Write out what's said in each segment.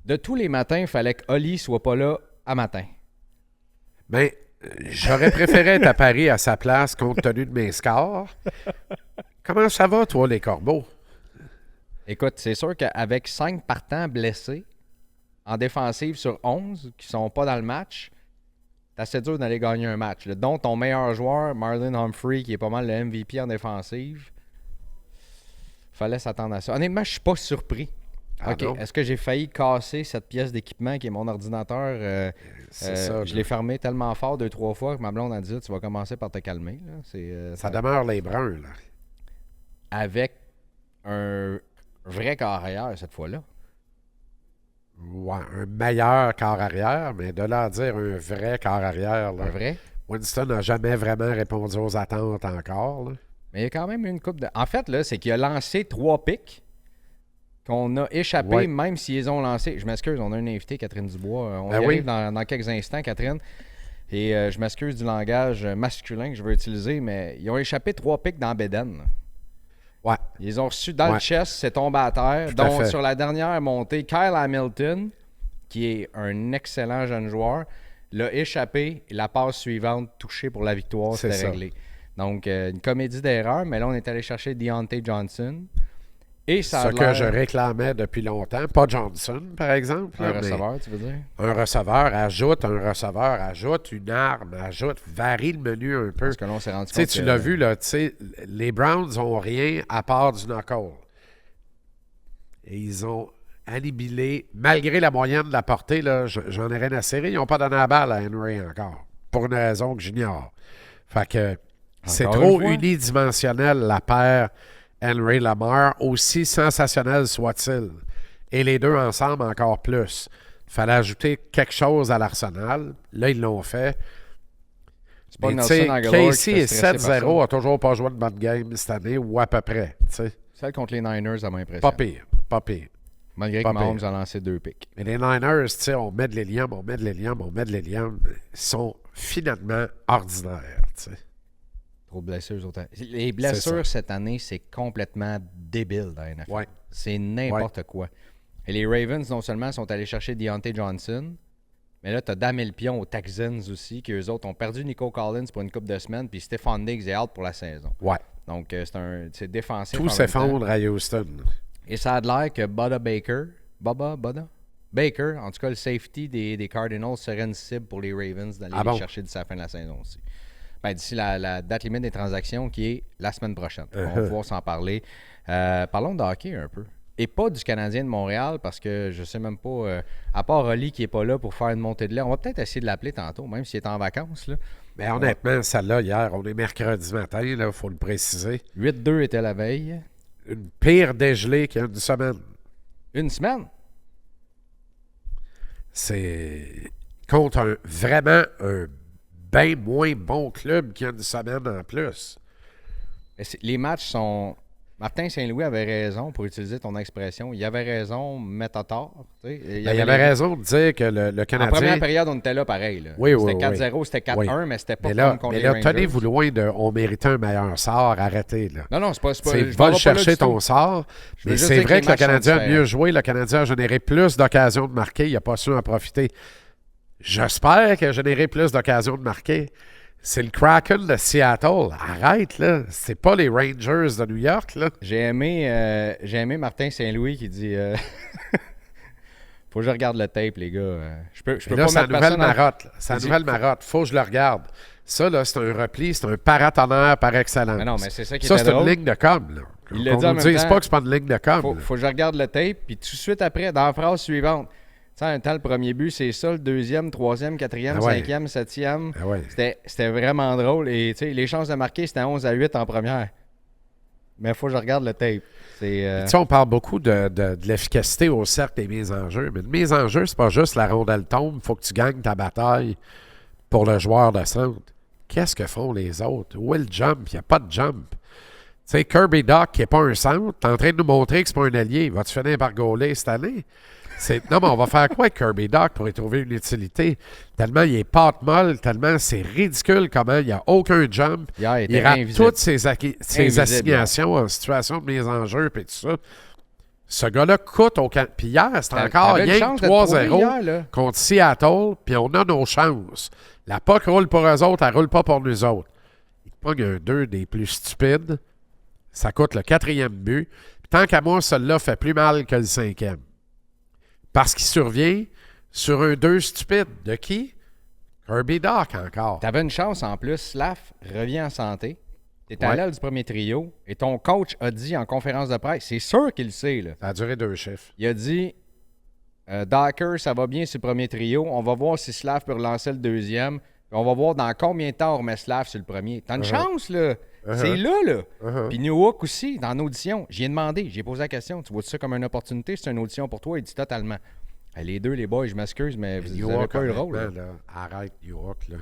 De tous les matins, il fallait que Oli soit pas là à matin. Ben, j'aurais préféré être à Paris à sa place compte tenu de mes scores. Comment ça va, toi, les Corbeaux? Écoute, c'est sûr qu'avec 5 partants blessés en défensive sur 11 qui sont pas dans le match, c'est assez dur d'aller gagner un match. Dont ton meilleur joueur, Marlon Humphrey, qui est pas mal le MVP en défensive, fallait s'attendre à ça. Honnêtement, je suis pas surpris. Ah OK. non? Est-ce que j'ai failli casser cette pièce d'équipement qui est mon ordinateur? C'est ça. Je là. l'ai fermé tellement fort 2-3 fois que ma blonde a dit tu vas commencer par te calmer. Là. Ça demeure les Bruns, là. Avec un vrai corps arrière cette fois-là. Ouais, un meilleur quart arrière, mais de là à dire un vrai quart arrière, là. Un vrai. Winston n'a jamais vraiment répondu aux attentes encore, là. Mais il y a quand même une coupe de. En fait, là, c'est qu'il a lancé 3 pics qu'on a échappé, Ouais. même s'ils ont lancé. Je m'excuse, on a une invitée, Catherine Dubois. On Ben y oui. arrive dans quelques instants, Catherine. Et je m'excuse du langage masculin que je veux utiliser, mais ils ont échappé 3 pics dans Bédène. Ouais. Ils ont reçu dans le Ouais. chest, c'est tombé à terre. Tout à Donc, fait. sur la dernière montée, Kyle Hamilton, qui est un excellent jeune joueur, l'a échappé. Et la passe suivante, touchée pour la victoire, C'est c'était ça. réglé. Donc, une comédie d'erreurs, mais là, on est allé chercher Deontay Johnson. Et ça Ce a que l'air- je réclamais depuis longtemps. Pas Johnson, par exemple. Un là, mais receveur, tu veux dire? un receveur, ajoute une arme, varie le menu un peu. Parce que là, on s'est rendu Tu sais, compte tu que- l'as vu, là, tu sais, les Browns n'ont rien à part du knuckle. Et ils ont annihilé, malgré la moyenne de la portée, là, j'en ai rien à serrer, ils n'ont pas donné la balle à Henry encore, pour une raison que j'ignore. Fait que c'est Encore trop une fois? unidimensionnel, la paire Henry Lamar, aussi sensationnel soit-il. Et les deux ensemble, encore plus. Fallait ajouter quelque chose à l'arsenal. Là, ils l'ont fait. C'est pas Mais, Nelson tu sais, Aguilar qui Casey fait est stresser 7-0, personne. a toujours pas joué de bonne game cette année, ou à peu près. Tu sais. Celle contre les Niners, ça m'a impressionné. Pas pire, pas pire. Malgré pas que Mahomes pire. a lancé 2 pics. Mais les Niners, tu sais, on met de l'hélium, ils sont finalement ordinaires, tu sais. Trop de blessures autant. Les blessures ça. cette année, c'est complètement débile dans la NFL. Ouais. C'est n'importe quoi. Et les Ravens, non seulement sont allés chercher Deontay Johnson, mais là, tu as Damel Pion aux Texans aussi, qui eux autres ont perdu Nico Collins pour une couple de semaines, puis Stephon Diggs est out pour la saison. Ouais. Donc, c'est défensif. Tout en même temps. s'effondre à Houston. Et ça a l'air que Bubba Baker, en tout cas, le safety des Cardinals serait une cible pour les Ravens d'aller Ah les bon? chercher d'ici la fin de la saison aussi. Ben, d'ici la date limite des transactions qui est la semaine prochaine. On va pouvoir s'en parler. Parlons de hockey un peu. Et pas du Canadien de Montréal parce que je sais même pas, à part Oli qui est pas là pour faire une montée de lait, on va peut-être essayer de l'appeler tantôt, même s'il est en vacances. Là. Mais honnêtement, celle-là, hier, on est mercredi matin, il faut le préciser. 8-2 était la veille. Une pire dégelée qu'il y a une semaine. Une semaine. C'est contre vraiment un bien moins bon club qu'il y a une semaine en plus. Mais les matchs sont... Martin Saint-Louis avait raison, pour utiliser ton expression. Il avait raison, mettre à tort. Tu sais. Il avait raison de dire que le En Canadien... première période, on était là pareil. Là. Oui, oui, c'était oui. 4-0, c'était 4-1, Oui. mais c'était pas Mais là, comme contre mais les là Rangers. tenez-vous loin de « on méritait un meilleur sort », arrêtez, là. Non, c'est pas... Tu sais, je m'en va vais pas le là chercher du ton tout. sort, veux mais juste c'est dire que vrai les que le matchs sont Canadien a différents. mieux joué, le Canadien a généré plus d'occasions de marquer, il n'a pas su en profiter. J'espère qu'il a généré plus d'occasions de marquer. C'est le Kraken de Seattle. Arrête, là. C'est pas les Rangers de New York, là. J'ai aimé Martin Saint-Louis qui dit faut que je regarde le tape, les gars. Je peux Et là, pas sa mettre nouvelle personne en- marotte. Sa Il dit- nouvelle marotte. Faut que je le regarde. Ça, là, c'est un repli, c'est un paratonnerre par excellence. Mais non, mais c'est ça qui Ça, était c'est une drôle. ligne de com, là. Il l'a Qu'on dit en nous même dise temps. pas que c'est pas une ligne de com. Faut que je regarde le tape, puis tout de suite après, dans la phrase suivante, tu sais, en même temps, le premier but, c'est ça, le deuxième, troisième, quatrième, Ah ouais. cinquième, septième. Ah ouais. C'était vraiment drôle. Et tu sais, les chances de marquer, c'était 11-8 en première. Mais il faut que je regarde le tape. C'est, Tu sais, on parle beaucoup de l'efficacité au cercle des mises en jeu, mais une mise en jeu, c'est pas juste la rondelle tombe, il faut que tu gagnes ta bataille pour le joueur de centre. Qu'est-ce que font les autres? Où est le jump? Il n'y a pas de jump. Tu sais, Kirby Doc, qui n'est pas un centre, t'es en train de nous montrer que c'est pas un allié. Va-tu finir par gauler cette année? Non, mais on va faire quoi avec Kirby Doc pour y trouver une utilité? Tellement il est pâte molle, tellement c'est ridicule comment il n'y a aucun jump. hier, il Il était rate invisible. toutes ses Invisible, assignations en situation de mise en jeu et tout ça. Ce gars-là coûte au camp. Puis hier, c'était encore T'avais une rien chance que de te prouver 3-0 hier, là. contre Seattle, puis on a nos chances. La POC roule pour eux autres, elle roule pas pour nous autres. Ils te pognent un 2 des plus stupides. Ça coûte le 4e but. Puis tant qu'à moi, celui-là fait plus mal que le 5e. Parce qu'il survient sur un 2 stupide. De qui? Kirby Doc encore. T'avais une chance en plus. Slav revient en santé. T'es à Ouais. l'aile du premier trio. Et ton coach a dit en conférence de presse, c'est sûr qu'il le sait, là. Ça a duré 2 chiffres. Il a dit Docker, ça va bien sur le premier trio. On va voir si Slav peut relancer le deuxième. Puis on va voir dans combien de temps on remet Slav sur le premier. T'as une chance, là. C'est là, là. Puis Newhook aussi, dans l'audition. J'y ai demandé, j'ai posé la question. Tu vois ça comme une opportunité? C'est une audition pour toi? Il dit totalement. Les deux, les boys, je m'excuse, mais vous n'avez pas eu le rôle. Là. Là, arrête, York. Là.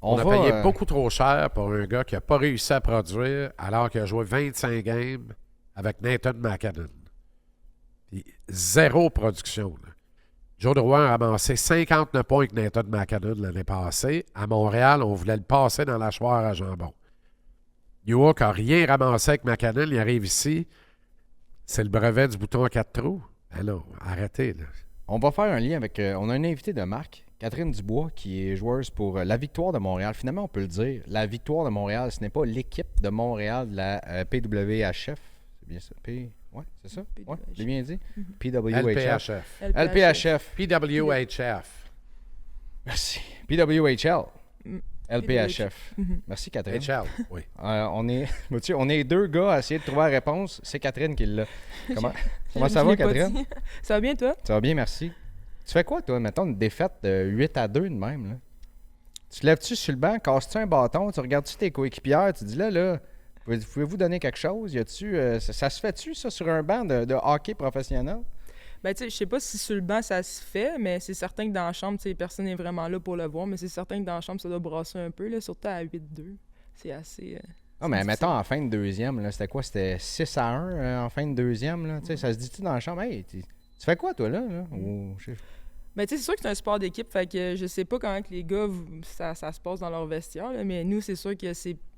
On On a va, payé beaucoup trop cher pour un gars qui n'a pas réussi à produire alors qu'il a joué 25 games avec Nathan McKinnon. Puis 0 production. Là. Joe Drouin a ramassé 59 points avec Nathan McKinnon l'année passée. À Montréal, on voulait le passer dans la choire à jambon. Newhook n'a rien ramassé avec McKinnon. Il arrive ici. C'est le brevet du bouton à 4 trous. Alors, arrêtez. Là. On va faire un lien avec... on a un invité de marque, Catherine Dubois, qui est joueuse pour la Victoire de Montréal. Finalement, on peut le dire, la Victoire de Montréal, ce n'est pas l'équipe de Montréal de la PWHF. C'est bien ça? Ouais, c'est ça? Ouais, j'ai bien dit? PWHF. LPHF. LPHF. PWHF. Merci. PWHL. LPHF. Merci, Catherine. HL, oui. On est deux gars à essayer de trouver la réponse. C'est Catherine qui l'a. Comment ça va, Catherine? Ça va bien, toi? Ça va bien, merci. Tu fais quoi, toi? Mettons une défaite de 8-2 de même. Là. Tu te lèves-tu sur le banc, casses-tu un bâton, tu regardes-tu tes coéquipières, tu dis là, pouvez-vous donner quelque chose? Y a-tu, ça se fait-tu, ça, sur un banc de hockey professionnel? Ben, tu sais, je sais pas si sur le banc ça se fait, mais c'est certain que dans la chambre, tu sais, personne n'est vraiment là pour le voir, mais c'est certain que dans la chambre, ça doit brasser un peu, là, surtout à 8-2. C'est assez. Non, mais mettons en fin de deuxième, là, c'était quoi? C'était 6-1 en fin de deuxième, là. Tu sais, ça se dit-tu dans la chambre? Hey, tu fais quoi, toi, là? Ou, Ben, tu sais, c'est sûr que c'est un sport d'équipe, fait que je sais pas comment que les gars, ça se passe dans leur vestiaire, là, mais nous, c'est sûr que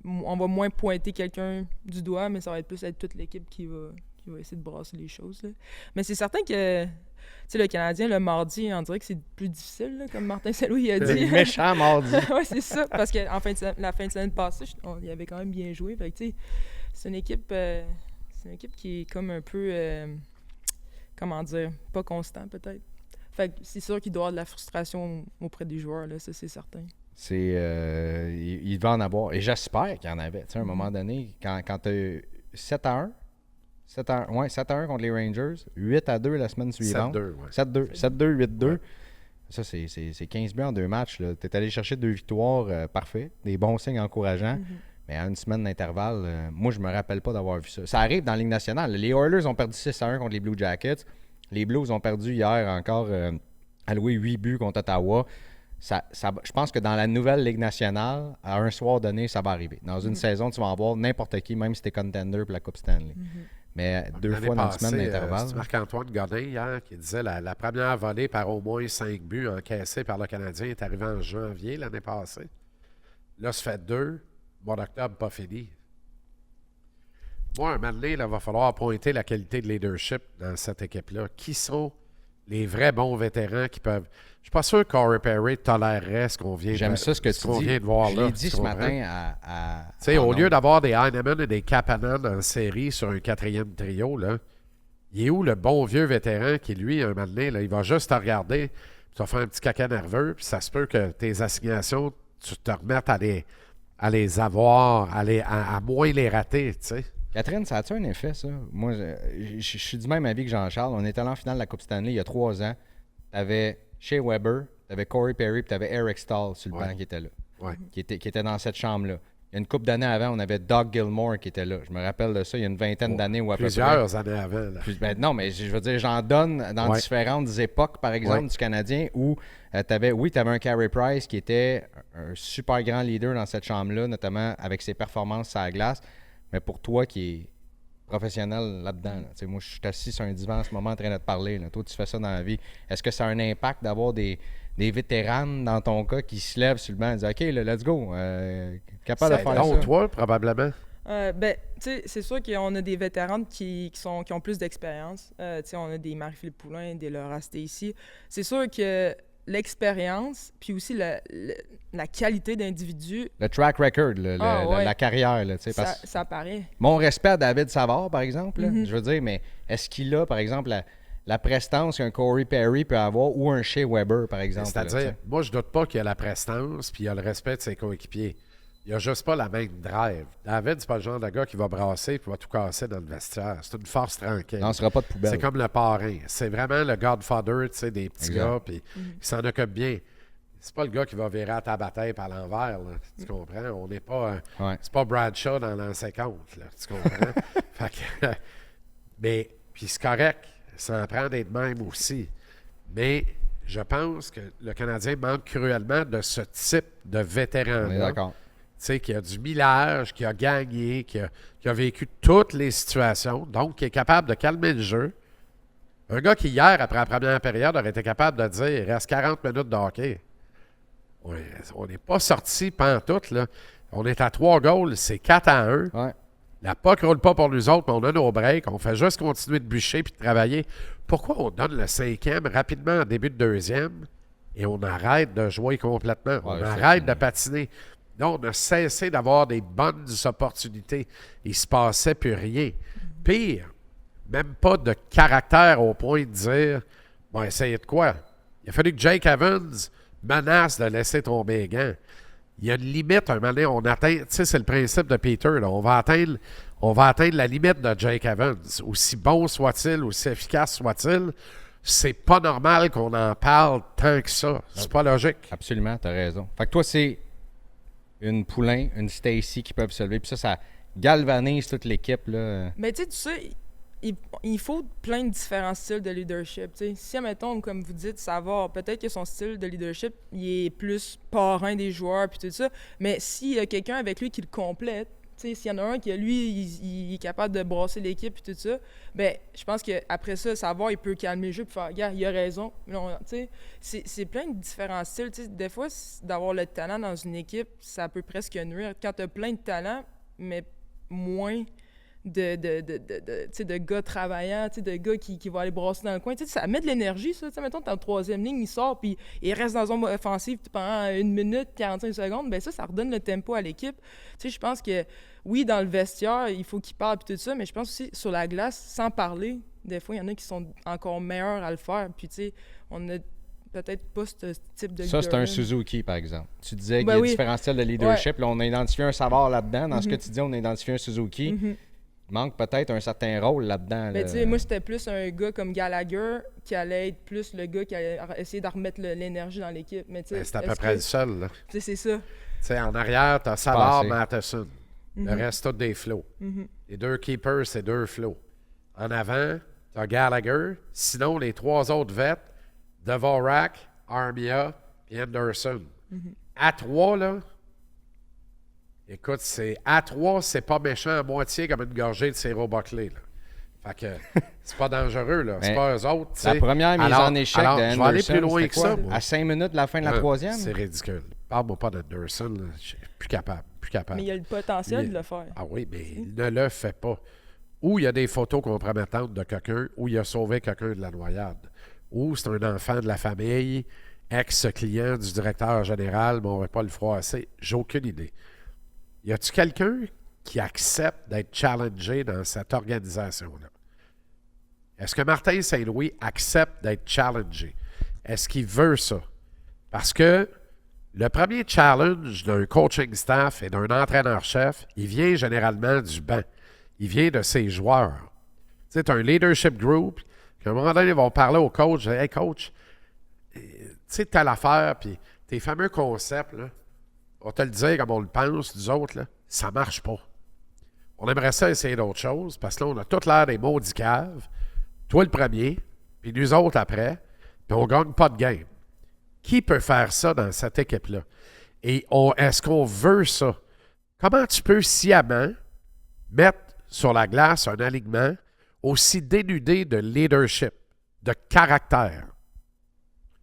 on va moins pointer quelqu'un du doigt, mais ça va être plus toute l'équipe qui va essayer de brasser les choses. Là. Mais c'est certain que, tu sais, le Canadien, le mardi, on dirait que c'est plus difficile, là, comme Martin Saint-Louis a dit. Le méchant mardi. Oui, c'est ça, parce que la fin de semaine passée, il avait quand même bien joué. Fait que, tu sais, c'est une équipe qui est comme un peu, comment dire, pas constant peut-être. Fait que c'est sûr qu'il doit y avoir de la frustration auprès des joueurs, là, ça c'est certain. Il va en avoir. Et j'espère qu'il y en avait. Tu sais, à un moment donné, quand tu as eu 7-1, 7-1 contre les Rangers, 8-2 la semaine suivante. 7-2, ouais. 7-2, 8-2. Ouais. Ça, c'est 15 buts en 2 matchs. Tu es allé chercher 2 victoires, parfait. Des bons signes encourageants. Mais à une semaine d'intervalle, moi, je me rappelle pas d'avoir vu ça. Ça arrive dans la Ligue nationale. Les Oilers ont perdu 6-1 contre les Blue Jackets. Les Blues ont perdu hier encore, alloué 8 buts contre Ottawa. Je pense que dans la nouvelle Ligue nationale, à un soir donné, ça va arriver. Dans une saison, tu vas en voir n'importe qui, même si tu es contender pour la Coupe Stanley. Mais 2 fois dans une semaine d'intervalle. C'est Marc-Antoine Godin hier qui disait la première volée par au moins 5 buts encaissés par le Canadien est arrivée en janvier l'année passée. Là, ça fait 2. Mois d'octobre, pas fini. Moi, un moment donné, il va falloir pointer la qualité de leadership dans cette équipe-là. Qui sont les vrais bons vétérans qui peuvent... Je suis pas sûr que Corey Perry tolérerait ce qu'on vient, J'aime ça, ce que tu dis. vient de voir je là. l'ai dit ce matin à Tu sais, au lieu d'avoir des Heinemann et des Kapanen en série sur un 4e trio, là, il est où le bon vieux vétéran qui, lui, un moment donné, là, il va juste te regarder, puis tu vas faire un petit caca nerveux, puis ça se peut que tes assignations, tu te remettes à les avoir, à moins les rater, tu sais. Catherine, ça a-tu un effet, ça? Moi, je suis du même avis que Jean-Charles. On est allé en finale de la Coupe Stanley il y a 3 ans. T'avais Shea Weber, t'avais Corey Perry, puis t'avais Eric Stahl sur le banc qui était là. Ouais. Qui était dans cette chambre-là. Il y a une couple d'années avant, on avait Doug Gilmour qui était là. Je me rappelle de ça, il y a une vingtaine d'années ou à peu près. Plusieurs années avant. Là. Non, mais je veux dire, j'en donne dans différentes époques, par exemple, du Canadien, où tu avais un Carey Price qui était un super grand leader dans cette chambre-là, notamment avec ses performances sur la glace. Mais pour toi qui es professionnel là-dedans, là, moi, je suis assis sur un divan en ce moment en train de te parler. Là. Toi, tu fais ça dans la vie. Est-ce que ça a un impact d'avoir des vétérans, dans ton cas, qui se lèvent sur le banc et disent « OK, là, let's go, capable de faire ça. » toi, probablement. Ben, tu sais, c'est sûr qu'on a des vétérans qui ont plus d'expérience. Tu sais, on a des Marie-Philippe Poulin, des Laura Stacey. C'est sûr que l'expérience, puis aussi la qualité d'individu, Le track record, ouais. la carrière, là, tu sais, parce ça apparaît. mon respect à David Savard, par exemple, là, Mhm. je veux dire, mais est-ce qu'il a, par exemple, la prestance qu'un Corey Perry peut avoir ou un Shea Weber, par exemple? là, C'est-à-dire, tu sais? moi, je doute pas qu'il y a la prestance puis il y a le respect de ses coéquipiers. Il a juste pas la même drive. David, c'est pas le genre de gars qui va brasser et va tout casser dans le vestiaire. C'est une force tranquille. Non, ce sera pas de poubelle. C'est comme le parrain. C'est vraiment le godfather, tu sais, des petits Exact. gars, puis il s'en occupe bien. C'est pas le gars qui va virer à ta bataille par l'envers, là. Tu comprends? On n'est pas... Ouais. C'est pas Bradshaw dans l'an 50, là. Tu comprends? Fait que, mais, puis c'est correct. Ça en prend d'être même aussi. Mais je pense que le Canadien manque cruellement de ce type de On est vétéran-là. d'accord. Tu sais, qui a du millage, qui a gagné, qui a vécu toutes les situations, donc qui est capable de calmer le jeu. Un gars qui, hier, après la première période, aurait été capable de dire il reste 40 minutes de hockey. On n'est pas sorti pantoute, là. On est à 3 goals, c'est 4-1. Ouais. La POC ne roule pas pour nous autres, mais on a nos breaks. On fait juste continuer de bûcher puis de travailler. Pourquoi on donne le 5e rapidement en début de 2e et on arrête de jouer complètement? On Ouais, arrête de effectivement. patiner. Donc, on a cessé d'avoir des bonnes opportunités. Il ne se passait plus rien. Pire, même pas de caractère au point de dire bon, essayez de quoi? Il a fallu que Jake Evans menace de laisser tomber les gants. Il y a une limite, un moment donné, on atteint, tu sais, c'est le principe de Peter, là, on va atteindre la limite de Jake Evans. Aussi bon soit-il, aussi efficace soit-il, c'est pas normal qu'on en parle tant que ça. C'est pas logique. Absolument, tu as raison. Fait que toi, c'est une Poulain, une Stacey qui peuvent se lever. Puis ça galvanise toute l'équipe. Là. Mais tu sais, il faut plein de différents styles de leadership. T'sais. Si, admettons, comme vous dites, Savard, peut-être que son style de leadership, il est plus parrain des joueurs puis tout ça, mais s'il y a quelqu'un avec lui qui le complète, s'il y en a un qui, lui, il est capable de brasser l'équipe et tout ça, ben je pense qu'après ça, Savard, il peut calmer le jeu et faire « Gars, il a raison. » C'est plein de différents styles. T'sais. Des fois, d'avoir le talent dans une équipe, ça peut presque nuire. Quand tu as plein de talent, mais moins de gars travaillants, de gars qui vont aller brasser dans le coin. Ça met de l'énergie, ça. Mettons, t'es en troisième ligne, il sort, puis il reste dans la zone offensive pendant 1 minute, 45 secondes. Ben ça redonne le tempo à l'équipe. Je pense que, oui, dans le vestiaire, il faut qu'il parle, puis tout ça, mais je pense aussi, sur la glace, sans parler, des fois, il y en a qui sont encore meilleurs à le faire. Puis, tu sais, on a peut-être pas ce type de Ça, c'est gars-là. un Suzuki, par exemple. Tu disais qu'il Ben y a oui. différents styles de leadership. Là, on a identifié un Savard là-dedans. Dans ce que tu dis, on a identifié un Suzuki. Mhm. Il manque peut-être un certain rôle là-dedans. Mais là. tu sais, moi, c'était plus un gars comme Gallagher qui allait être plus le gars qui allait essayer de remettre l'énergie dans l'équipe. Mais tu sais, C'est à peu près le seul. Là. Tu sais, c'est ça. Tu sais, en arrière, tu as Savard, Passé. Matheson. Le Mhm. reste, tout des flots. Mhm. Les 2 keepers, c'est 2 flots. En avant, tu as Gallagher. Sinon, les 3 autres vets, Dvorak, Armia et Anderson. À 3, là, écoute, à 3, c'est pas méchant à moitié comme une gorgée de sirop Buckley. Là. Fait que c'est pas dangereux, là. C'est Mais pas eux autres. tu La sais. première mise Alors- en échec alors, de je vais aller Anderson, plus loin c'était que quoi? ça, moi. À 5 minutes de la fin de la troisième? C'est ridicule. Parle-moi pas d'Anderson. Là. Je suis plus capable. Mais il y a le potentiel Il- de le faire. Ah oui, mais il ne le fait pas. Ou il y a des photos compromettantes de quelqu'un, ou il a sauvé quelqu'un de la noyade. Ou c'est un enfant de la famille, ex-client du directeur général, mais on ne va pas le froisser. J'ai aucune idée. Y a-tu quelqu'un qui accepte d'être challengé dans cette organisation-là? Est-ce que Martin Saint-Louis accepte d'être challengé? Est-ce qu'il veut ça? Parce que le premier challenge d'un coaching staff et d'un entraîneur-chef, il vient généralement du banc. Il vient de ses joueurs. Tu sais, tu as un leadership group, qu'à un moment donné, ils vont parler au coach. « Hey, coach, tu sais, telle affaire, puis tes fameux concepts, là, on va te le dire comme on le pense, nous autres, là, ça marche pas. On aimerait ça essayer d'autres choses, parce que là, on a toute l'air des maudits caves. Toi le premier, puis nous autres après, puis on gagne pas de game. Qui peut faire ça dans cette équipe-là? Et est-ce qu'on veut ça? Comment tu peux sciemment mettre sur la glace un alignement aussi dénudé de leadership, de caractère?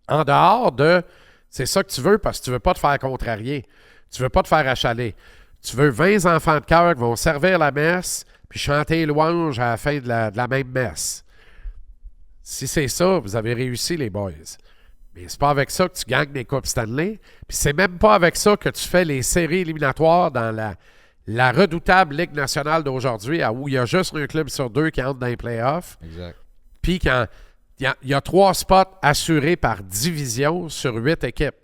En dehors de, c'est ça que tu veux parce que tu veux pas te faire contrarier, tu veux pas te faire achaler, Tu veux 20 enfants de cœur qui vont servir la messe puis chanter louange à la fin de la même messe. Si c'est ça, vous avez réussi, les boys. Mais c'est pas avec ça que tu gagnes des Coupes Stanley. Puis c'est même pas avec ça que tu fais les séries éliminatoires dans la redoutable Ligue nationale d'aujourd'hui, où il y a juste un club sur 2 qui entre dans les playoffs. Exact. Puis quand il y a 3 spots assurés par division sur 8 équipes.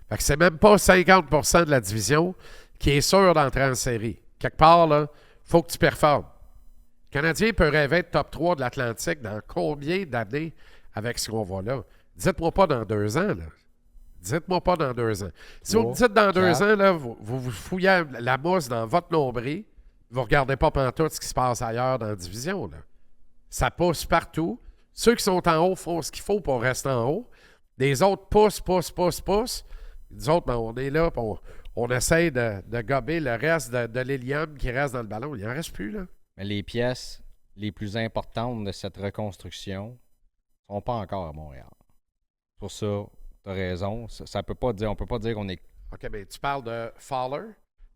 Fait que c'est même pas 50% de la division qui est sûr d'entrer en série. Quelque part, là, faut que tu performes. Le Canadien peut rêver de top 3 de l'Atlantique dans combien d'années avec ce qu'on voit là? Dites-moi pas dans 2 ans, là. Dites-moi pas dans 2 ans. Si vous me dites dans 2 ans, là, vous fouillez la mousse dans votre nombril, vous ne regardez pas pantoute ce qui se passe ailleurs dans la division, là. Ça pousse partout. Ceux qui sont en haut font ce qu'il faut pour rester en haut. Les autres poussent. Nous autres, ben, on est là, on essaie de gober le reste de l'hélium qui reste dans le ballon. Il n'en reste plus, là. Mais les pièces les plus importantes de cette reconstruction ne sont pas encore à Montréal. Pour ça, tu as raison. Ça peut pas dire, on peut pas dire qu'on est... OK, mais tu parles de Fowler,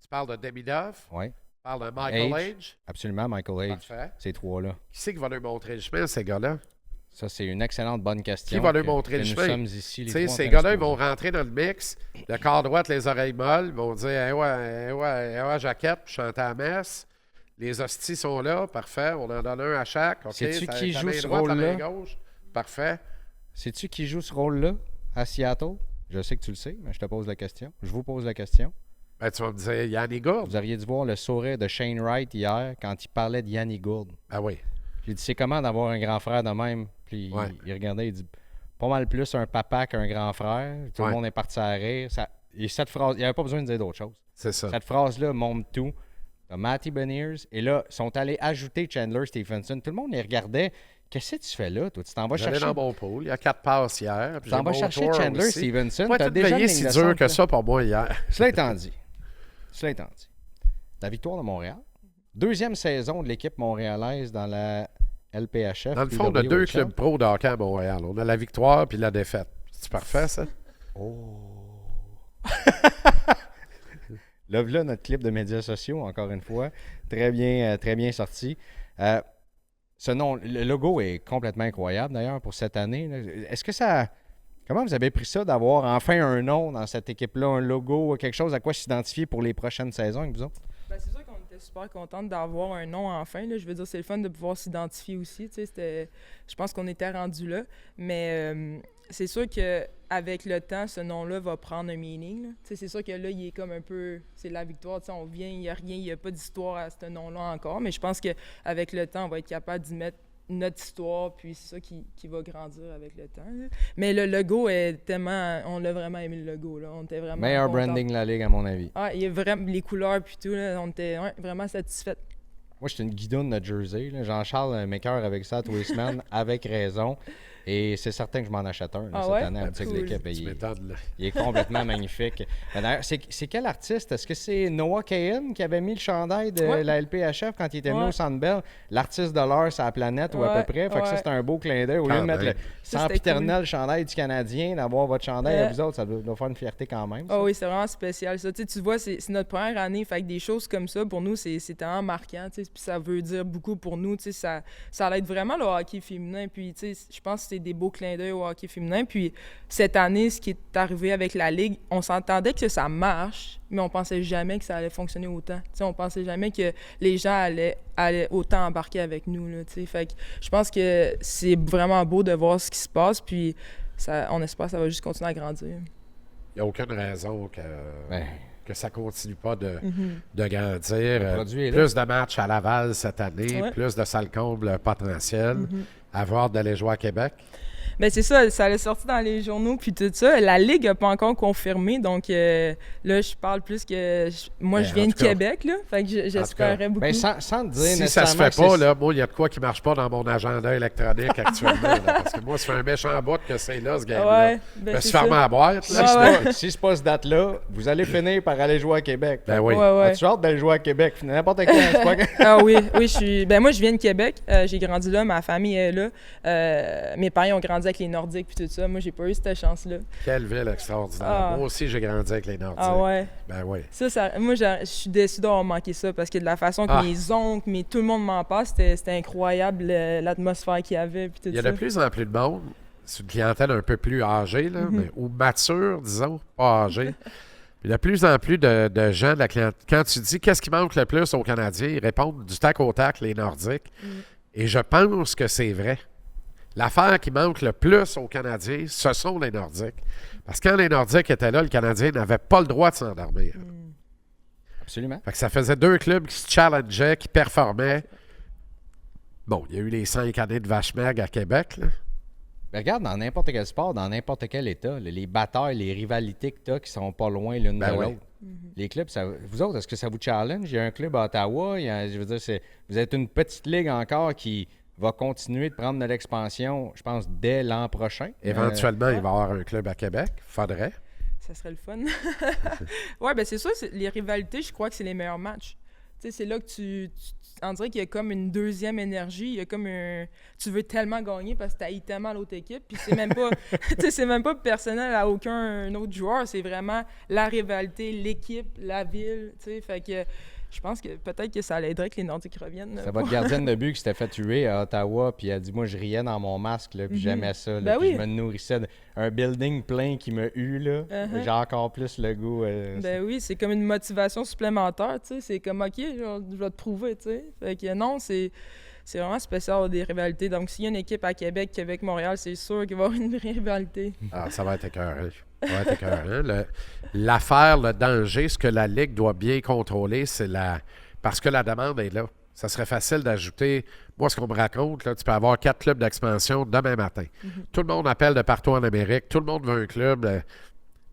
tu parles de Demidov, Oui, tu parles de Michael Age. absolument, Michael Age. Parfait. Ces trois-là. Qui c'est qui va leur montrer le chemin, ces gars-là? Ça, c'est une excellente bonne question. Qui va leur montrer le nous chemin? sommes ici, les Tu sais, trois ces en train de gars-là, se ils vont poser. rentrer dans le mix, le corps droit, les oreilles molles, ils vont dire eh ouais, jaquette, puis chanter à la messe. Les hosties sont là, parfait, on en donne un à chaque. OK, Sais-tu ta qui joue main ce droite, ta main rôle-là? gauche, parfait. Sais-tu qui joue ce rôle-là à Seattle? Je sais que tu le sais, mais je te pose la question. Je vous pose la question. Ben, tu vas me dire Yanni Gourde. Vous auriez dû voir le sourire de Shane Wright hier quand il parlait de Yanni Gourde. Ah oui. J'ai dit, c'est comment d'avoir un grand frère de même? Puis Ouais. il regardait, il dit, pas mal plus un papa qu'un grand frère. Tout Ouais. le monde est parti à rire. Et cette phrase, il n'y avait pas besoin de dire d'autre chose. C'est ça. Cette phrase-là montre tout. T'as Matty Beniers. Et là, ils sont allés ajouter Chandler Stephenson. Tout le monde les regardait. Qu'est-ce que tu fais là, toi? Tu t'en vas J'allais chercher. dans mon pool. Il y a 4 passes hier. Tu t'en vas chercher Chandler Stephenson. Moi, T'as t'as déjà veillé une si ligne de dur centre, que là. ça pour moi hier. Cela étant dit. La victoire de Montréal. Deuxième saison de l'équipe montréalaise dans la LPHF. Dans le fond, on a 2 clubs pro de hockey à Montréal. On a la victoire puis la défaite. C'est parfait, ça? Là, notre clip de médias sociaux, encore une fois. Très bien sorti. Le logo est complètement incroyable, d'ailleurs, pour cette année. Là. Est-ce que ça... Comment vous avez pris ça d'avoir enfin un nom dans cette équipe-là, un logo, quelque chose à quoi s'identifier pour les prochaines saisons avec vous autres? Ben, c'est sûr qu'on était super contente d'avoir un nom enfin. Là. Je veux dire, c'est le fun de pouvoir s'identifier aussi. Je pense qu'on était rendu là. Mais c'est sûr qu'avec le temps, ce nom-là va prendre un meaning. Là. C'est sûr que là, il est comme un peu... C'est la victoire. On vient, il n'y a rien, il n'y a pas d'histoire à ce nom-là encore. Mais je pense qu'avec le temps, on va être capable d'y mettre notre histoire, puis c'est ça qui va grandir avec le temps. Là. Mais le logo est tellement... On a vraiment aimé le logo. Là. On était vraiment Meilleur contents. branding de la Ligue, à mon avis. Ah, il y a vraiment les couleurs puis tout, là, on était vraiment satisfaits. Moi, j'étais une guidoune de Jersey. Là. Jean-Charles m'écoeure avec ça tous les semaines, avec raison. Et c'est certain que je m'en achète un là, Ah cette ouais? année à la boutique de Cool. l'équipe. Et Tu m'étonnes, là. il est complètement magnifique. Mais d'ailleurs, c'est quel artiste? Est-ce que c'est Noah Kahan qui avait mis le chandail de Ouais. la LPHF quand il était venu Ouais. au Centre Bell? L'artiste de l'heure sur la planète ou à Ouais, peu près. Fait que ça, ouais. c'est un beau clin d'œil. Au lieu de Quand mettre le même. Ça, c'était sempiternel chandail du Canadien, d'avoir votre chandail à Ouais. vous autres, ça doit faire une fierté quand même. ça. Ah oui, c'est vraiment spécial ça. Tu vois, c'est notre première année, fait que des choses comme ça, pour nous, c'est tellement marquant, tu sais, puis ça veut dire beaucoup pour nous, tu sais, ça aide vraiment le hockey féminin, puis tu sais, je pense que c'est des beaux clins d'œil au hockey féminin, puis cette année, ce qui est arrivé avec la Ligue, on s'entendait que ça marche, mais on pensait jamais que ça allait fonctionner autant. Tu sais, on pensait jamais que les gens allaient autant embarquer avec nous, là, tu sais, fait que je pense que c'est vraiment beau de voir ce qui se passe, puis on espère que ça va juste continuer à grandir. Il n'y a aucune raison Ben, que ça continue pas de Mm-hmm. grandir. Le produit est là. Plus de matchs à Laval cette année, Ouais. plus de salles combles potentiel. Avoir d'aller jouer à Québec. Ben c'est ça allait sortir dans les journaux puis tout ça. La Ligue n'a pas encore confirmé, donc là, je parle plus que... Moi, Ben, je viens en de tout cas- Québec, là, fait que j'espérais beaucoup. ben, sans te dire Si ça se nécessairement fait que pas, c'est- là, moi, il y a de quoi qui marche pas dans mon agenda électronique actuellement. là, parce que moi, ça fait un méchant bout que c'est là, ce game-là. Ouais, Je ben me c'est suis fermé ça. à boîte. Si là. Ouais, c'est si c'est pas cette date-là, vous allez finir par aller jouer à Québec. Ben oui. Ouais, ouais. As-tu hâte d'aller jouer à Québec? N'importe quand, c'est pas... Ah oui, je suis... Ben moi, je viens de Québec. J'ai grandi là, ma famille est là. Mes parents ont grandi avec les Nordiques puis tout ça. Moi, j'ai pas eu cette chance-là. Quelle ville extraordinaire. Ah. Moi aussi, j'ai grandi avec les Nordiques. Ah ouais. Ben oui. Moi, je suis déçue d'avoir manqué ça parce que de la façon que mes oncles, tout le monde m'en passe, c'était incroyable l'atmosphère qu'il y avait puis tout ça. Il y a de plus en plus de monde. C'est une clientèle un peu plus âgée, là, ou mature, disons, pas âgée. Puis de plus en plus de gens de la clientèle. Quand tu dis qu'est-ce qui manque le plus aux Canadiens, ils répondent du tac au tac, les Nordiques. Et je pense que c'est vrai. L'affaire qui manque le plus aux Canadiens, ce sont les Nordiques. Parce que quand les Nordiques étaient là, le Canadien n'avait pas le droit de s'endormir. Absolument. Fait que ça faisait 2 clubs qui se challengeaient, qui performaient. Bon, il y a eu les 5 années de Vache Maigre à Québec, là. Mais regarde, dans n'importe quel sport, dans n'importe quel état, les batailles, les rivalités que tu as qui sont pas loin l'une de l'autre. Les clubs, vous autres, est-ce que ça vous challenge? Il y a un club à Ottawa, je veux dire, vous êtes une petite ligue encore qui va continuer de prendre de l'expansion, je pense, dès l'an prochain. Éventuellement, il va y avoir un club à Québec. Faudrait. Ça serait le fun. Ouais, ben c'est sûr, les rivalités, je crois que c'est les meilleurs matchs. Tu sais, c'est là que on dirait qu'il y a comme une deuxième énergie. Il y a comme tu veux tellement gagner parce que tu haïs tellement l'autre équipe. Puis c'est même pas, c'est même pas personnel à aucun autre joueur. C'est vraiment la rivalité, l'équipe, la ville. Tu sais, fait que je pense que peut-être que ça l'aiderait que les Nordiques reviennent. C'est votre gardienne de but qui s'était fait tuer à Ottawa, puis elle a dit, moi, je riais dans mon masque, là, puis j'aimais ça. Là, puis je me nourrissais d'un building plein qui me eut, là. J'ai encore plus le goût. Oui, c'est comme une motivation supplémentaire, tu sais. C'est comme, OK, je vais te prouver, tu sais. Fait que non, c'est vraiment spécial des rivalités. Donc, s'il y a une équipe à Québec, Québec-Montréal, c'est sûr qu'il va y avoir une rivalité. Ah, ça va être écœurant. Ça va être écœurant. L'affaire, le danger, ce que la Ligue doit bien contrôler, c'est parce que la demande est là. Ça serait facile d'ajouter, moi, ce qu'on me raconte, là, tu peux avoir 4 clubs d'expansion demain matin. Tout le monde appelle de partout en Amérique, tout le monde veut un club,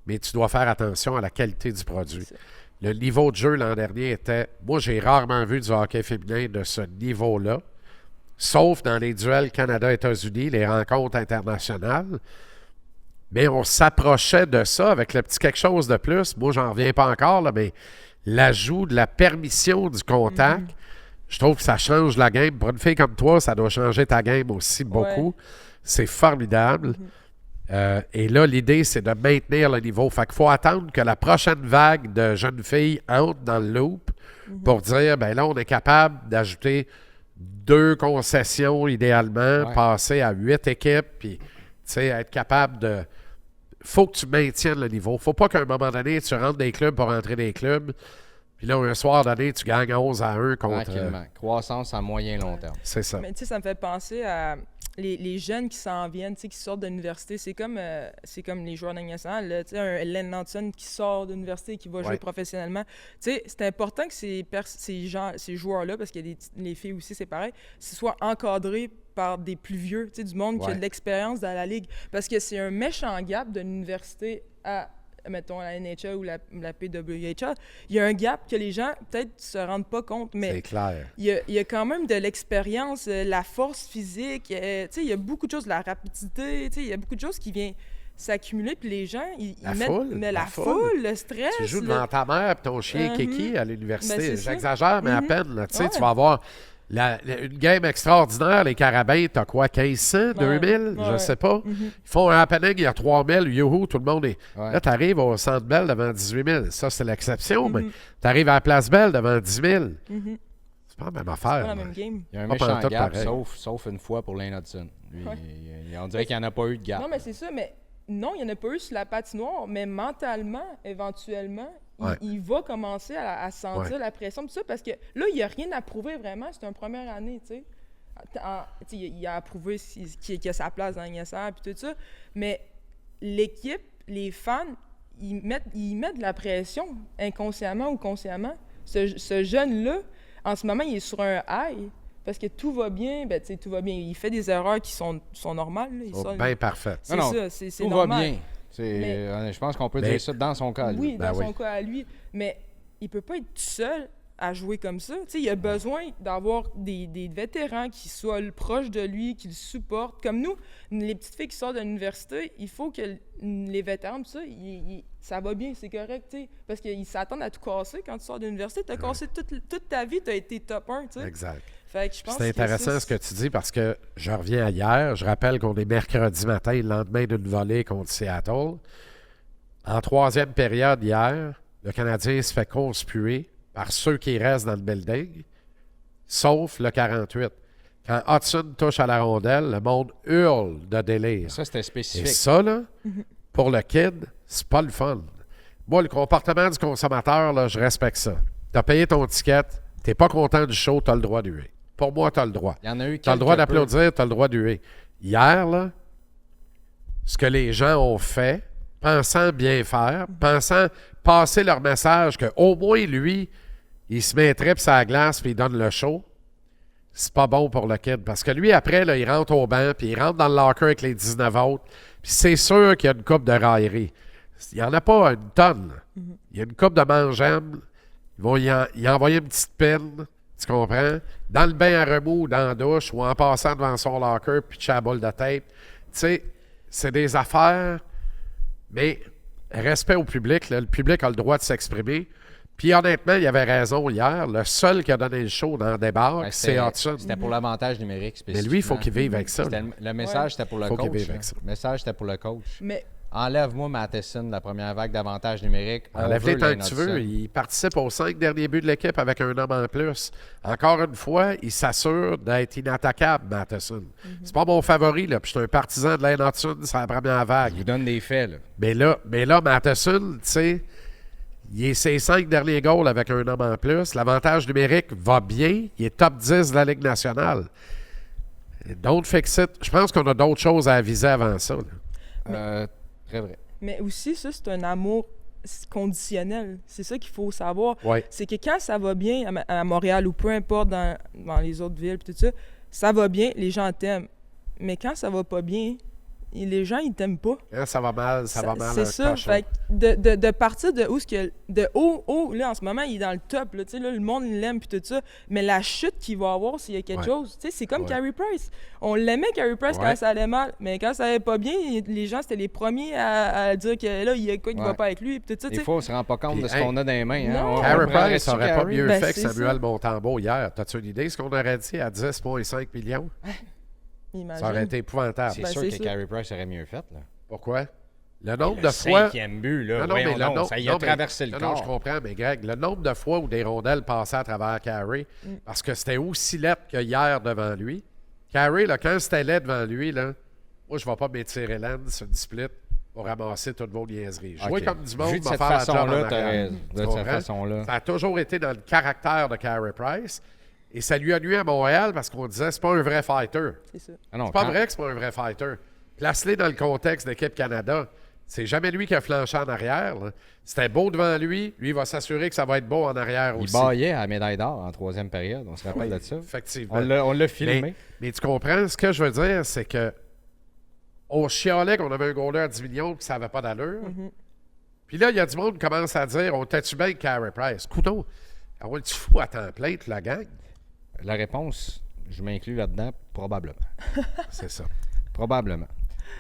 mais tu dois faire attention à la qualité du produit. Le niveau de jeu l'an dernier était... Moi, j'ai rarement vu du hockey féminin de ce niveau-là, sauf dans les duels Canada-États-Unis, les rencontres internationales. Mais on s'approchait de ça avec le petit quelque chose de plus. Moi, j'en reviens pas encore, là, mais l'ajout de la permission du contact, je trouve que ça change la game. Pour une fille comme toi, ça doit changer ta game aussi beaucoup. Ouais. C'est formidable. Et là, l'idée, c'est de maintenir le niveau. Fait qu'il faut attendre que la prochaine vague de jeunes filles entre dans le loop pour dire, ben là, on est capable d'ajouter 2 concessions idéalement, passer à 8 équipes, puis être capable de... Faut que tu maintiennes le niveau. Faut pas qu'à un moment donné, tu rentres des clubs pour rentrer des clubs. Puis là, un soir donné, tu gagnes 11-1 contre... Tranquillement. Croissance à moyen long terme. C'est ça. Mais tu sais, ça me fait penser à les jeunes qui s'en viennent, tu sais, qui sortent de l'université. C'est comme les joueurs de nationale. Tu sais, un Len Nanson qui sort de l'université et qui va jouer professionnellement. Tu sais, c'est important que ces joueurs-là, parce que les filles aussi, c'est pareil, soient encadrés par des plus vieux, tu sais, du monde qui a de l'expérience dans la ligue. Parce que c'est un méchant gap de l'université à, mettons, la NHL ou la PWHL. Il y a un gap que les gens, peut-être, se rendent pas compte, mais c'est clair. Il y a quand même de l'expérience, la force physique, tu sais, il y a beaucoup de choses, la rapidité, tu sais, il y a beaucoup de choses qui viennent s'accumuler, puis les gens, ils mettent... Mais la foule, le stress... Tu joues devant ta mère et ton chien Kiki à l'université. Ben, j'exagère, mais à peine, là, tu sais, tu vas avoir... une game extraordinaire, les Carabins, t'as quoi, 1500, 2000, je sais pas. Ils font un happening, il y a 3000, youhou, tout le monde est... Là, t'arrives au Centre Bell devant 18 000. Ça, c'est l'exception, mais t'arrives à la Place Bell devant 10 000. C'est pas la même affaire. C'est pas la même game. Il y a un méchant gap, sauf une fois pour Lane Hudson. On dirait qu'il n'y en a pas eu de gap. Non, mais c'est ça, mais non, il n'y en a pas eu sur la patinoire, mais mentalement, éventuellement... Il va commencer à sentir la pression, tout ça, parce que là, il n'y a rien à prouver vraiment. C'est une première année, tu sais. Il a prouvé qu'il a sa place dans l'ISR puis tout ça. Mais l'équipe, les fans, ils mettent de la pression, inconsciemment ou consciemment. Ce jeune-là, en ce moment, il est sur un high. Parce que tout va bien, ben, tu sais, tout va bien. Il fait des erreurs qui sont normales. Bien parfait. C'est ça, c'est tout normal. Va bien. Je pense qu'on peut dire ça dans son cas. Oui, dans son cas à lui. Mais il peut pas être tout seul à jouer comme ça. T'sais, il a besoin d'avoir des vétérans qui soient proches de lui, qui le supportent. Comme nous, les petites filles qui sortent de l'université, il faut que les vétérans, tout ça, ça va bien, c'est correct. T'sais, parce qu'ils s'attendent à tout casser quand tu sors de l'université. Tu as cassé toute ta vie, tu as été top 1. T'sais. Exact. Fait que je pense C'est que intéressant ça, ce que tu dis parce que je reviens à hier. Je rappelle qu'on est mercredi matin, le lendemain d'une volée contre Seattle. En troisième période hier, le Canadien se fait conspuer par ceux qui restent dans le building, sauf le 48. Quand Hudson touche à la rondelle, le monde hurle de délire. Ça, c'était Et spécifique. ça, là, pour le kid, c'est pas le fun. Moi, le comportement du consommateur, là, je respecte ça. T'as payé ton ticket, t'es pas content du show, t'as le droit de huer. Pour moi, t'as le droit. Il y en a eu T'as le droit quelque peu. d'applaudir, t'as le droit de huer. Hier, là, ce que les gens ont fait, pensant bien faire, pensant passer leur message qu'au moins, lui, il se mettrait pis sa glace puis il donne le show, c'est pas bon pour le kid. Parce que lui, après, là, il rentre au banc puis il rentre dans le locker avec les 19 autres. Puis c'est sûr qu'il y a une coupe de raillerie. Il n'y en a pas une tonne. Il y a une coupe de mangem. Ils vont y envoyer une petite pine, tu comprends? Dans le bain à remous, dans la douche, ou en passant devant son locker, puis la boule de tape. Tu sais, c'est des affaires, mais respect au public. Là, le public a le droit de s'exprimer. Puis honnêtement, il avait raison hier. Le seul qui a donné le show dans le débat, Ouais, c'est Hudson. C'était pour l'avantage numérique Mais spécifiquement. lui, il faut qu'il vive avec ça. C'était le message, c'était pour le Faut qu'il coach. vive là. avec ça. Le message, c'était pour le coach. Mais Enlève-moi Matheson de la première vague d'avantage numérique. Enlève-les On veut tant Lane que tu Hudson. veux. Il participe aux 5 derniers buts de l'équipe avec un homme en plus. Encore une fois, il s'assure d'être inattaquable, Matheson. C'est pas mon favori, là. Puis je suis un partisan de Lane Hudson, c'est la première Je vague. vous donne des faits, là. Mais là Matheson, tu sais, il est ses 5 derniers goals avec un homme en plus. L'avantage numérique va bien. Il est top 10 de la Ligue nationale. Don't fix it. Je pense qu'on a d'autres choses à aviser avant ça, là. Très vrai. Mais aussi, ça, c'est un amour conditionnel. C'est ça qu'il faut savoir. Ouais. C'est que quand ça va bien à Montréal ou peu importe dans les autres villes, pis tout ça, ça va bien, les gens t'aiment. Mais quand ça va pas bien, les gens, ils t'aiment pas. Quand ça va mal, ça va mal. C'est un ça. cochon. Fait que de partir de où ce que de haut, là, en ce moment, il est dans le top. Là, tu sais, là, le monde il l'aime puis tout ça. Mais la chute qu'il va avoir s'il y a quelque Ouais. chose, tu sais, c'est comme Ouais. Carey Price. On l'aimait, Carey Price, Ouais. quand ça allait mal. Mais quand ça allait pas bien, les gens, c'était les premiers à dire que là, il y a quoi qui Ouais. va pas avec lui. Puis tout ça, tu Des sais. fois, on se rend pas compte Puis, de ce hey, qu'on a dans les mains. Hein? non. Carey Price prendrait-tu aurait pas Carey? mieux Ben, fait que c'est Samuel ça. Montembeau hier. T'as-tu une idée de ce qu'on aurait dit à 10,5 millions? Imagine. Ça aurait été épouvantable. C'est Ben, sûr c'est que ça. Carey Price aurait mieux fait. Là. Pourquoi? Le nombre Le de fois... cinquième but, là. Non, non, voyons mais le donc, nom- ça y a non, mais- traversé le non, corps. Non, je comprends, mais Greg, le nombre de fois où des rondelles passaient à travers Carey, parce que c'était aussi laid que hier devant lui. Carey, là, quand c'était laid devant lui, là, moi, je ne vais pas m'étirer l'âne sur une split pour ramasser toutes vos niaiseries. Jouer Ok. comme du monde, Vu de va cette faire la job en façon-là, t'as arrière. raison. Tu De cette comprends? façon-là. Ça a toujours été dans le caractère de Carey Price. Et ça lui a nuit à Montréal parce qu'on disait c'est pas un vrai fighter. C'est ça. Ah non, C'est pas quand- vrai que c'est pas un vrai fighter. Place-les dans le contexte d'équipe Canada. C'est jamais lui qui a flanché en arrière. Là. C'était beau devant lui. Lui, il va s'assurer que ça va être beau en arrière Il aussi. baillait à la médaille d'or en troisième période. On se rappelle de ça. Effectivement. On l'a filmé. Mais tu comprends, ce que je veux dire, c'est que on chialait qu'on avait un goaler à 10 millions et que ça n'avait pas d'allure. Puis là, il y a du monde qui commence à dire on t'a-tu bien avec Carey Price? Coudon, tu fous à temps plein, tu la gagnes. La réponse, je m'inclus là-dedans, probablement. C'est ça. Probablement.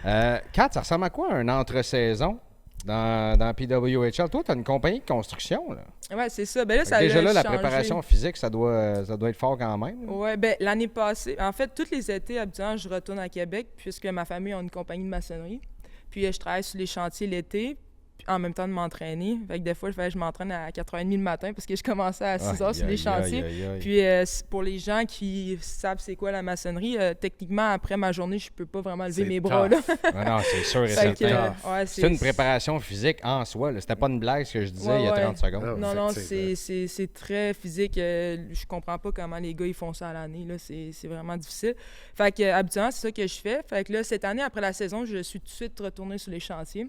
Kat, ça ressemble à quoi un entre-saison dans PWHL? Toi, tu as une compagnie de construction. Là. Ouais, c'est ça. Ben là, Fait ça que déjà a là, la changé. préparation physique, ça doit être fort quand même. là. Ouais, ben l'année passée, en fait, tous les étés, habituellement, je retourne à Québec puisque ma famille a une compagnie de maçonnerie. Puis je travaille sur les chantiers l'été, puis en même temps de m'entraîner. Fait que des fois, je m'entraîne à 4h30 le matin parce que je commençais à 6h sur les chantiers. Puis pour les gens qui savent c'est quoi la maçonnerie, techniquement, après ma journée, je peux pas vraiment lever C'est mes bras. Là. Non, c'est sûr et Fait que, certain. ouais, C'est une préparation physique en soi. là. C'était pas une blague ce que je disais Ouais, il y a ouais. 30 secondes. Non. Non, Effectivement. c'est très physique. Je comprends pas comment les gars ils font ça à l'année. Là. C'est vraiment difficile. Fait que habituellement, c'est ça que je fais. Fait que là, cette année, après la saison, je suis tout de suite retournée sur les chantiers.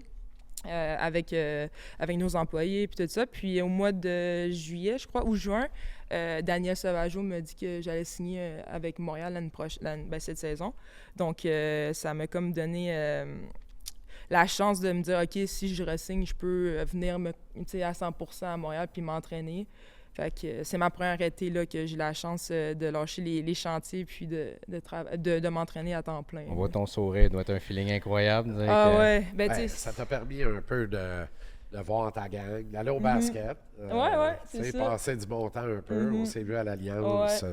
Avec nos employés puis tout ça. Puis au mois de juillet, je crois, ou juin, Daniel Sauvageau m'a dit que j'allais signer avec Montréal cette saison. Donc, ça m'a comme donné la chance de me dire, OK, si je re-signe, je peux venir à 100% à Montréal puis m'entraîner. Fait que c'est ma première été là, que j'ai la chance de lâcher les chantiers puis de m'entraîner à temps plein. On voit ton sourire, doit être un feeling incroyable. Ah ouais, ben tu sais, Ça t'a permis un peu de voir ta gang, d'aller au basket. Ouais, tu c'est sais, ça. passer du bon temps un peu. On s'est vu à l'Alliance. Ouais.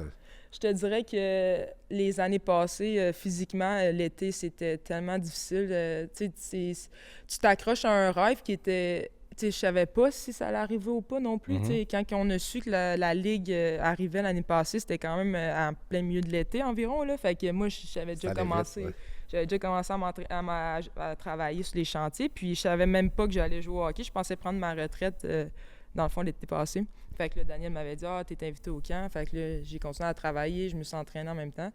Je te dirais que les années passées, physiquement, l'été, c'était tellement difficile. Tu t'accroches à un rêve qui était... Je savais pas si ça allait arriver ou pas non plus. Quand on a su que la Ligue arrivait l'année passée, c'était quand même en plein milieu de l'été environ. Là. Fait que moi, j'avais déjà commencé. Vite, ouais. J'avais déjà commencé à travailler sur les chantiers, puis je savais même pas que j'allais jouer au hockey. Je pensais prendre ma retraite, dans le fond, l'été passé. Fait que là, Daniel m'avait dit « Ah, t'es invité au camp. » Fait que là, j'ai continué à travailler, je me suis entraîné en même temps.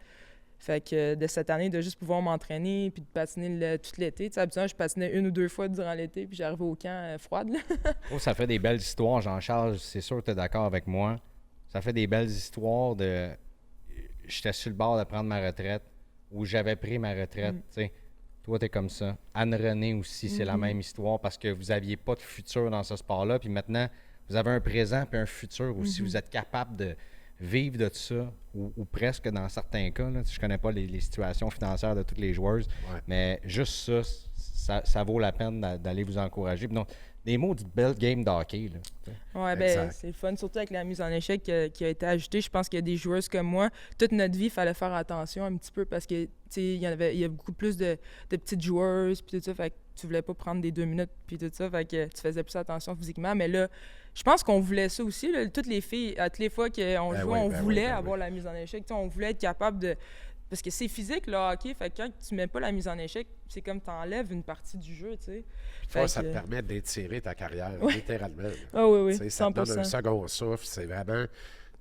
Fait que de cette année, de juste pouvoir m'entraîner puis de patiner tout l'été. Tu sais, habituellement, je patinais 1 ou 2 fois durant l'été, puis j'arrivais au camp froide. Là. Oh, ça fait des belles histoires, Jean-Charles. C'est sûr que tu es d'accord avec moi. Ça fait des belles histoires de... J'étais sur le bord de prendre ma retraite ou j'avais pris ma retraite. Tu sais. Toi, tu es comme ça. Anne-Renée aussi, c'est la même histoire parce que vous n'aviez pas de futur dans ce sport-là. Puis maintenant, vous avez un présent puis un futur aussi. Vous êtes capable de vivre de ça, ou presque dans certains cas. Là. Je connais pas les situations financières de tous les joueurs, mais juste ça vaut la peine d'aller vous encourager. Puis donc, des mots de belle game d'hockey. Oui, ben c'est le fun, surtout avec la mise en échec qui a été ajoutée. Je pense qu'il y a des joueuses comme moi, toute notre vie, il fallait faire attention un petit peu parce que il y a beaucoup plus de petites joueuses puis tout ça, fait que tu voulais pas prendre des 2 minutes puis tout ça, fait que tu faisais plus attention physiquement. Mais là, je pense qu'on voulait ça aussi. Là. Toutes les filles, toutes les fois qu'on jouait, on voulait avoir la mise en échec. On voulait être capable de... Parce que c'est physique, le hockey. Fait que quand tu mets pas la mise en échec, c'est comme tu enlèves une partie du jeu, tu sais. Toi, ça te permet d'étirer ta carrière, littéralement. Ah oui, T'sais, 100%. ça te donne un second souffle. C'est vraiment...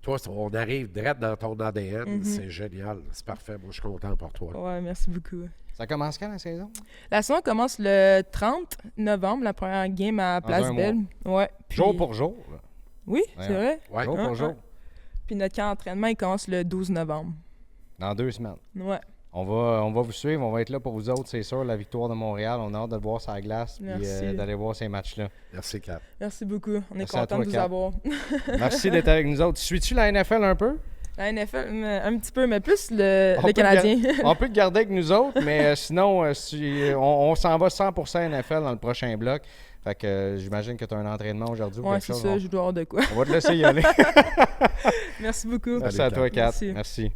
Toi, on arrive direct dans ton ADN. C'est génial. C'est parfait. Moi, je suis content pour toi. Ouais, merci beaucoup. Ça commence quand, la saison? La saison commence le 30 novembre, la première game à Place Belle. Ouais, puis... Jour pour jour. Là. Oui, c'est vrai. Ouais. Jour pour jour. Puis notre camp d'entraînement, il commence le 12 novembre. Dans 2 semaines. Ouais. On va vous suivre, on va être là pour vous autres, c'est sûr. La victoire de Montréal, on a hâte de le voir sur la glace et d'aller voir ces matchs-là. Merci, Cap. Merci beaucoup. On est Merci à content toi, de vous Cap. avoir. Merci d'être avec nous autres. Suis-tu la NFL un peu? La NFL, un petit peu, mais plus le Canadien. On peut te garder avec nous autres, mais sinon, on s'en va 100% NFL dans le prochain bloc. Fait que j'imagine que tu as un entraînement aujourd'hui ou quelque chose. Ouais, c'est ça, je dois avoir de quoi. On va te laisser y aller. Merci beaucoup. Merci à toi, Kat. Merci. Merci.